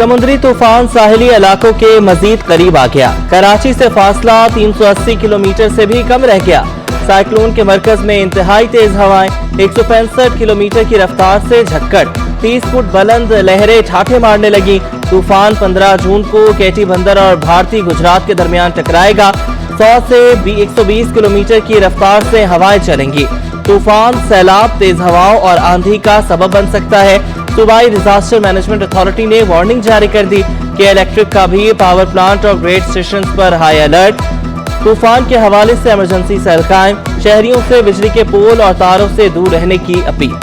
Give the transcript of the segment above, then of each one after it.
समुद्री तूफान साहिली इलाकों के मजीद करीब आ गया। कराची से फासला 380 किलोमीटर से भी कम रह गया। साइक्लोन के मरकज में इंतहाई तेज हवाएं, 165 किलोमीटर की रफ्तार से झक्कड़, 30 फुट बुलंद लहरें ठाठे मारने लगी। तूफान 15 जून को केटी बंदर और भारतीय गुजरात के दरमियान टकराएगा। 100 से 120 किलोमीटर की रफ्तार से हवाएं चलेंगी। तूफान सैलाब, तेज हवाओं और आंधी का सबब बन सकता है। सूबाई डिजास्टर मैनेजमेंट अथॉरिटी ने वार्निंग जारी कर दी कि इलेक्ट्रिक का भी पावर प्लांट और ग्रेड स्टेशन पर हाई अलर्ट। तूफान के हवाले से इमरजेंसी सेल कायम, शहरियों से बिजली के पोल और तारों से दूर रहने की अपील।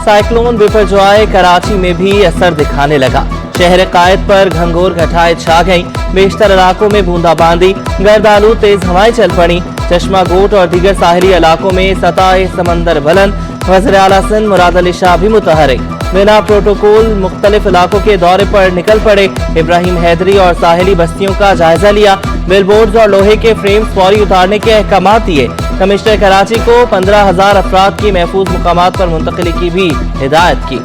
साइक्लोन बिपरजॉय कराची में भी असर दिखाने लगा। शहर कायद पर घंघोर घटाएं छा गईं, बेशतर इलाकों में बूंदाबांदी, गर्दालू तेज हवाएं चल पड़ी। चश्मा गोट और दीगर साहिली इलाकों में सतह समंदर बुलंद। वज़ीर आला सिंध मुराद अली शाह भी मुतहरिक, बिना प्रोटोकॉल मुख्तलिफ इलाकों के दौरे पर निकल पड़े। इब्राहिम हैदरी और साहिली बस्तियों का जायजा लिया। बिलबोर्ड्स और लोहे के फ्रेम्स फौरी उतारने के अहकाम दिए। कमिश्नर कराची को 15,000 अफराद की महफूज मुकामात पर मुंतकिली की भी हिदायत की।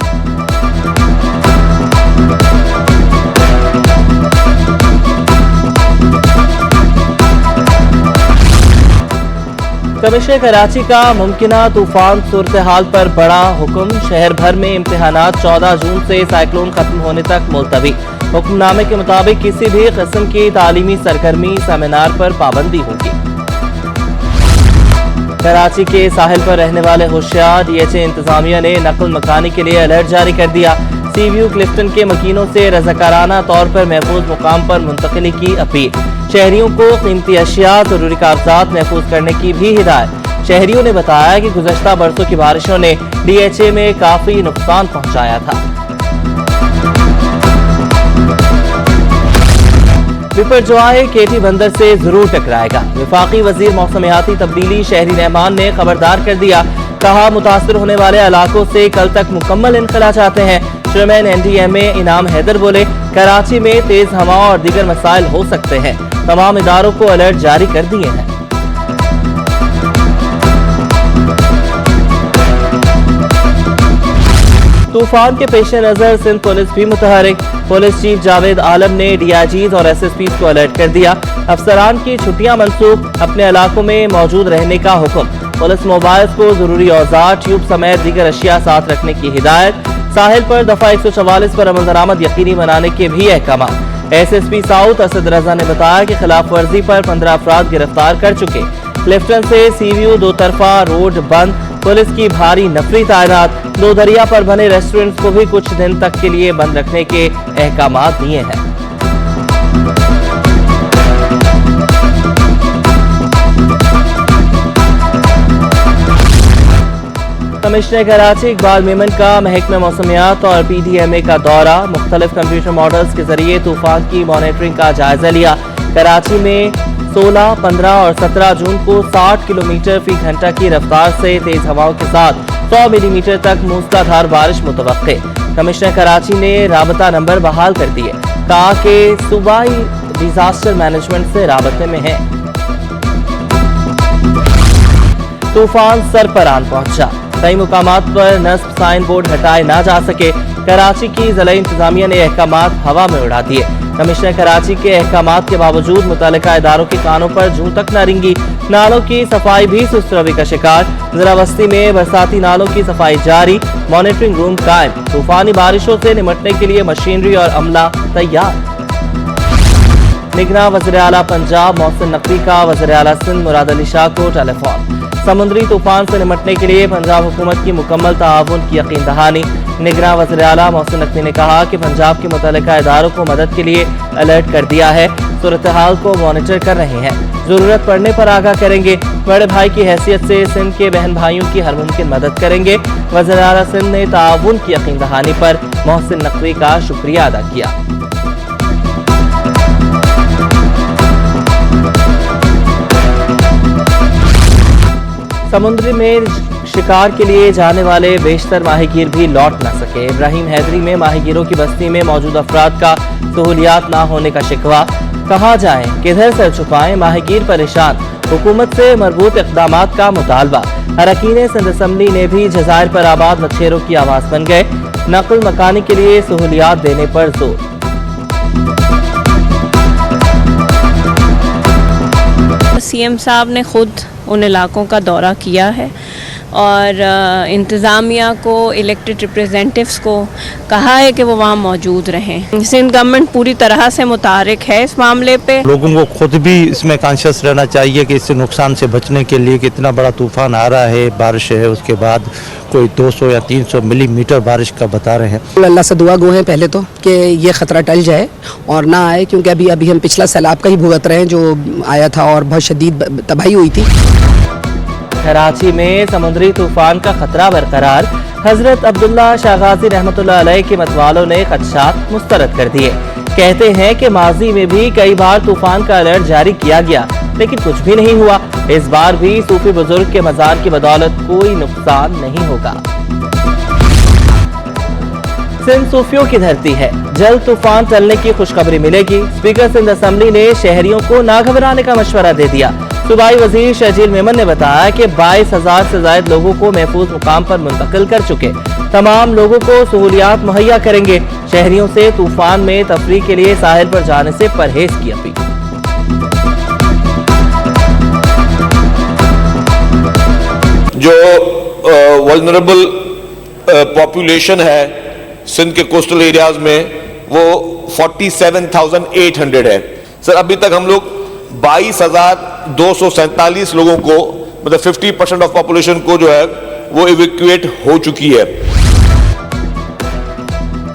कमिश्नर कराची का मुमकिना तूफान सूरत हाल पर बड़ा हुक्म। शहर भर में इम्तिहानात 14 जून से साइक्लोन खत्म होने तक मुलतवी। हुक्मनामे के मुताबिक किसी भी किस्म की तालीमी सरगर्मी सेमिनार पर पाबंदी होगी। कराची के साहिल पर रहने वाले होशियार DHA इंतजामिया ने नकल मकानी के लिए अलर्ट जारी कर दिया। सी व्यू क्लिफ्टन के मकीनों से रज़ाकाराना तौर पर महफूज मुकाम पर मुंतकिली की अपील। शहरियों को कीमती अशिया, जरूरी कागजात महफूज करने की भी हिदायत। शहरियों ने बताया कि गुज़श्ता बरसों की बारिशों ने DHA में काफी नुकसान पहुंचाया था। बिपरजॉय केटी बंदर से जरूर टकराएगा। वफाकी वजीर मौसमियाती तब्दीली शहरी रहमान ने खबरदार कर दिया। कहा, मुतासर होने वाले इलाकों से कल तक मुकम्मल इनखला चाहते हैं। चेयरमैन NDMA इनाम हैदर बोले, कराची में तेज हवाओं और दीगर मसाइल हो सकते हैं। तमाम इदारों को अलर्ट जारी कर दिए हैं। तूफान के पेश नजर सिंध पुलिस भी मुतहरिक। पुलिस चीफ जावेद आलम ने DIGs और SSPs को अलर्ट कर दिया। अफसरान की छुट्टियां मंसूख, अपने इलाकों में मौजूद रहने का हुक्म। पुलिस मोबाइल्स को जरूरी औजार, ट्यूब समेत दीगर अशिया साथ रखने की हिदायत। साहिल पर दफा 144 पर अमल दरामद यकीनी बनाने के भी अहकाम। SSP साउथ असद रजा ने बताया कि खिलाफ वर्जी पर 15 अफराद गिरफ्तार कर चुके। क्लिफ्टन से सी व्यू दो तरफा रोड बंद, पुलिस की भारी नफरी तैनात। दो दरिया पर बने रेस्टोरेंट्स को भी कुछ दिन तक के लिए बंद रखने के अहकाम दिए हैं। कमिश्नर कराची इकबाल मेमन का महकमा मौसमियात और PDMA का दौरा। मुख्तलिफ कंप्यूटर मॉडल्स के जरिए तूफान की मॉनिटरिंग का जायजा लिया। कराची में 16, 15 और 17 जून को 60 किलोमीटर फी घंटा की रफ्तार से तेज हवाओं के साथ 100 मिलीमीटर तक मूसलाधार बारिश मुतवक्के। कमिश्नर कराची ने राबता नंबर बहाल कर दिए। कहा कि सूबाई डिजास्टर मैनेजमेंट से राबते में है। तूफान सर पर आन पहुंचा। कई मुकामात पर नस्ब साइन बोर्ड हटाए ना जा सके। कराची की जिला इंतजामिया ने अहकामात हवा में उड़ा दिए। कमिश्नर कराची के अहकामात के बावजूद मुतल्लिका इदारों के कानों पर जूं तक न रिंगी। नालों की सफाई भी सुस्त रवि का शिकार। जिला बस्ती में बरसाती नालों की सफाई जारी, मॉनिटरिंग रूम कायम। तूफानी बारिशों से निपटने के लिए मशीनरी और अमला तैयार। निगरान वज़ीर आला पंजाब मोहसिन नकवी का वज़ीर आला सिंध मुराद अली शाह को टेलीफोन। समुद्री तूफान से निपटने के लिए पंजाब हुकूमत की मुकम्मल ताआवुन की यकीन दहानी। निगरान वज़ीर आला मोहसिन नकवी ने कहा कि पंजाब के मुतल्लिका इदारों को मदद के लिए अलर्ट कर दिया है। सूरत हाल को मॉनिटर कर रहे हैं, जरूरत पड़ने पर आगाह करेंगे। बड़े भाई की हैसियत से सिंध के बहन भाइयों की हर मुमकिन मदद करेंगे। वज़ीर आला सिंध ने ताआवुन की यकीन दहानी पर मोहसिन नकवी का शुक्रिया अदा किया। समुद्र में शिकार के लिए जाने वाले बेशतर माहीगीर भी लौट न सके। इब्राहिम हैदरी में माहीगीरों की बस्ती में मौजूद अफराद का सहूलियात न होने का शिकवा। कहाँ जाएं, किधर सर छुपाएं, माहीगीर परेशान। हुकूमत से मरबूत इक़दामात का मुतालबा। अरकान सिंध असम्बली ने भी जज़ायर पर आबाद मच्छरों की आवाज़ बन गए। नक़ल मकानी के लिए सहूलियात देने पर जोर। सीएम साहब ने खुद उन इलाकों का दौरा किया है और इंतज़ामिया को, इलेक्टेड रिप्रेजेंटेटिव्स को कहा है कि वो वहाँ मौजूद रहें। सिंध गवर्नमेंट पूरी तरह से मुतारिक है इस मामले पे। लोगों को खुद भी इसमें कॉन्शियस रहना चाहिए कि इससे नुकसान से बचने के लिए कि इतना बड़ा तूफान आ रहा है, बारिश है, उसके बाद कोई 200 या 300 मिलीमीटर बारिश का बता रहे हैं। अल्लाह से दुआ गो हैं पहले तो कि ये ख़तरा टल जाए और ना आए, क्योंकि अभी हम पिछला सैलाब का ही भुगत रहे हैं जो आया था और बहुत शदीद तबाही हुई थी। कराची में समुद्री तूफान का खतरा बरकरार। हजरत अब्दुल्ला शाह गाजी रहमतुल्लाह अलैह के मतवालों ने खदशात मुस्तरद कर दिए। कहते हैं कि माजी में भी कई बार तूफान का अलर्ट जारी किया गया लेकिन कुछ भी नहीं हुआ। इस बार भी सूफी बुजुर्ग के मजार की बदौलत कोई नुकसान नहीं होगा। सिंध सूफियों की धरती है, जल्द तूफान टलने की खुशखबरी मिलेगी। स्पीकर सिंध असम्बली ने शहरियों को ना घबराने का मशवरा दे दिया। सूबाई वजीर शहजील मेमन ने बताया कि 22,000 से ज्यादा लोगों को महफूज मुकाम पर मुंतकिल कर चुके। तमाम लोगों को सहूलियात मुहैया करेंगे। शहरियों से तूफान में तफरीह के लिए साहिल पर जाने से परहेज की अपील। जो वल्नरेबल पॉपुलेशन है सिंध के कोस्टल एरियाज में वो 47,800 है। सर अभी तक हम लोग 22,247 लोगों को, मतलब 50% ऑफ पॉपुलेशन को जो है वो इवैक्यूएट हो चुकी है।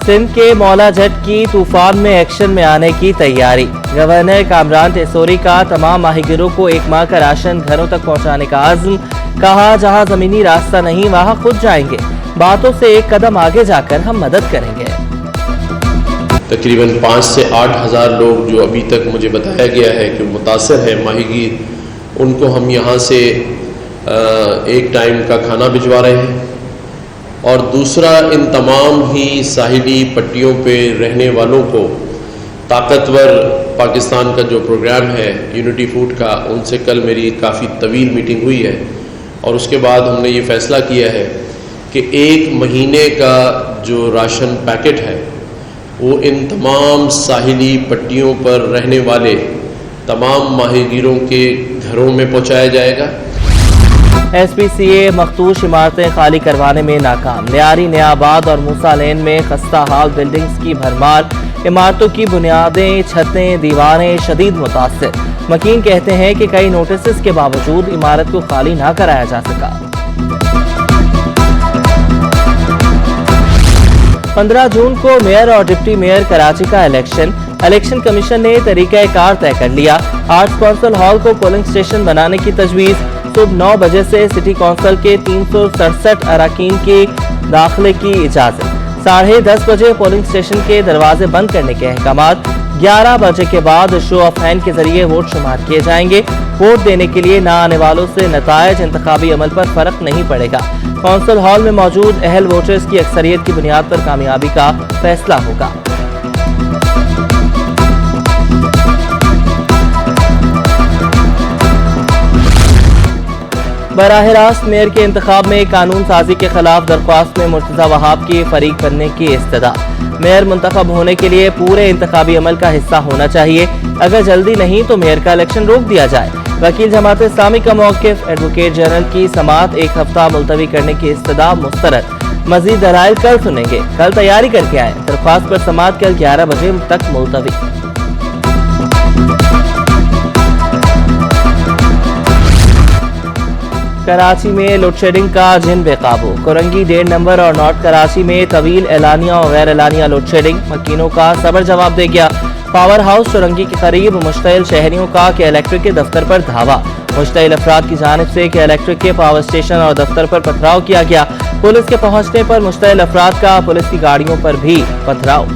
सिंध के मौला जट की तूफान में एक्शन में आने की तैयारी। गवर्नर कामरान टेसोरी का तमाम माहीगिरों को 1 माह का राशन घरों तक पहुंचाने का आज़म। कहा जहां जमीनी रास्ता नहीं वहां खुद जाएंगे। बातों से एक कदम आगे जाकर हम मदद करेंगे। तकरीबन 5 से 8 हज़ार लोग जो अभी तक मुझे बताया गया है कि मुतासर है माहीगीर, उनको हम यहाँ से एक टाइम का खाना भिजवा रहे हैं। और दूसरा, इन तमाम ही साहिली पट्टियों पे रहने वालों को ताकतवर पाकिस्तान का जो प्रोग्राम है यूनिटी फूड का, उनसे कल मेरी काफ़ी तवील मीटिंग हुई है और उसके बाद हमने ये फ़ैसला किया है कि 1 महीने का जो राशन पैकेट है वो इन तमाम साहिली पट्टियों पर रहने वाले तमाम माहीगीरों के घरों में पहुंचाया जाएगा। SPCA मखदूश इमारतें खाली करवाने में नाकाम। न्यारी, नयाबाद और मूसा लेन में खस्ता हाल बिल्डिंग्स की भरमार। इमारतों की बुनियादें, छतें, दीवारें शदीद मुतासिर। मकीन कहते हैं कि कई नोटिस के बावजूद इमारत को खाली ना कराया जा सका। 15 जून को मेयर और डिप्टी मेयर कराची का इलेक्शन कमीशन ने तरीक़ाकार तय कर लिया। आर्ट्स कौंसिल हॉल को पोलिंग स्टेशन बनाने की तजवीज़। सुबह 9 बजे से सिटी कौंसिल के 367 अरकान की दाखिले की इजाज़त। 10:30 बजे पोलिंग स्टेशन के दरवाजे बंद करने के अहकामात। 11 बजे के बाद शो ऑफ हैंड के जरिए वोट शुमार किए जाएंगे। वोट देने के लिए ना आने वालों से नतायज इंतखाबी अमल पर फर्क नहीं पड़ेगा। कौंसिल हॉल में मौजूद अहल वोटर्स की अक्सरियत की बुनियाद पर कामयाबी का फैसला होगा। बराह रास्त मेयर के इंतखाब में कानून साजी के खिलाफ दरख्वास्त में मुर्तज़ा वहाब की फरीक बनने की इस्तदा। मेयर मुंतखब होने के लिए पूरे इंतखाबी अमल का हिस्सा होना चाहिए। अगर जल्दी नहीं तो मेयर का इलेक्शन रोक दिया जाए। वकील जमात इस्लामी का मौक़िफ़। एडवोकेट जनरल की समाअत 1 हफ्ता मुलतवी करने की इस्तदा मुस्तरद। मजीद दलाइल कल सुनेंगे। कल तैयारी करके आए। दरख्वास्त पर समाअत कल 11 बजे तक मुलतवी। कराची में लोड शेडिंग का जिन बेकाबू। कोरंगी 1.5 नंबर और नॉर्थ कराची में तवील एलानिया और गैर एलानिया लोड शेडिंग। मकीनों का सबर जवाब दे गया। पावर हाउस चुरंगी के करीब मुश्तइल शहरियों का के इलेक्ट्रिक के दफ्तर पर धावा। मुश्तइल अफराद की जानिब से के इलेक्ट्रिक के पावर स्टेशन और दफ्तर पर पथराव किया गया। पुलिस के पहुंचने पर मुश्तइल अफराद का पुलिस की गाड़ियों पर भी पथराव।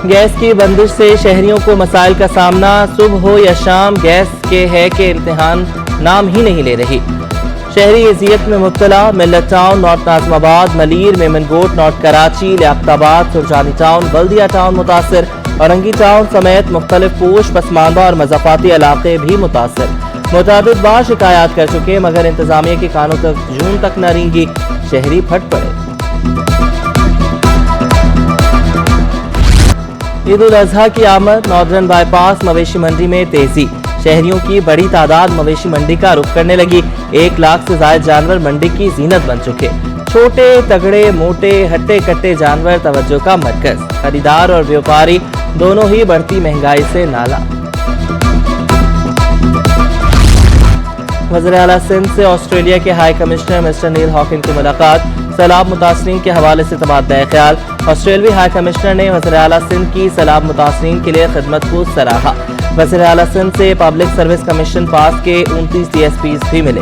गैस की बंदिश से शहरियों को मसाइल का सामना। सुबह हो या शाम गैस के है कि इम्तिहान नाम ही नहीं ले रही। شہری اذیت میں مبتلا، ملت ٹاؤن، نارتھ ناظم آباد، ملیر، میمن گوٹ، نارتھ کراچی، لیاقت آباد، سرجانی ٹاؤن، بلدیہ ٹاؤن متاثر، اورنگی ٹاؤن سمیت مختلف پوش، پسماندہ اور مضافاتی علاقے بھی متاثر۔ متعدد بار شکایات کر چکے مگر انتظامیہ کے کانوں تک جون تک نہ رینگی، شہری پھٹ پڑے۔ عید الاضحیٰ کی آمد، ناردرن بائی پاس مویشی منڈی میں تیزی، شہریوں کی بڑی تعداد مویشی منڈی کا رخ کرنے لگی۔ 1 لاکھ سے زائد جانور منڈی کی زینت بن چکے۔ چھوٹے تگڑے موٹے ہٹے کٹے جانور توجہ کا مرکز، خریدار اور بیوپاری دونوں ہی بڑھتی مہنگائی سے نالاں۔ وزیر اعلیٰ سندھ سے آسٹریلیا کے ہائی کمشنر مسٹر نیل ہاکن کی ملاقات، سیلاب متاثرین کے حوالے سے تبادلہ خیال۔ آسٹریلوی ہائی کمشنر نے وزیر اعلیٰ سندھ کی سیلاب متاثرین کے لیے خدمت کو سراہا۔ وزیر اعلیٰ سندھ سے پبلک سروس کمیشن پاس کے 29 DSPs بھی ملے۔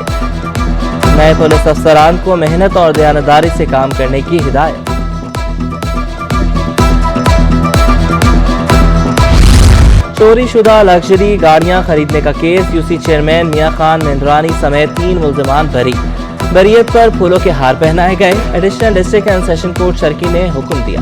نئے پولیس افسران کو محنت اور دیانتداری سے کام کرنے کی ہدایت۔ چوری شدہ لگژری گاڑیاں خریدنے کا کیس، UC چیئرمین میاں خان مہندرانی سمیت 3 ملزمان بری، بریت پر پھولوں کے ہار پہنائے گئے۔ Additional district and session court شرکی نے حکم دیا۔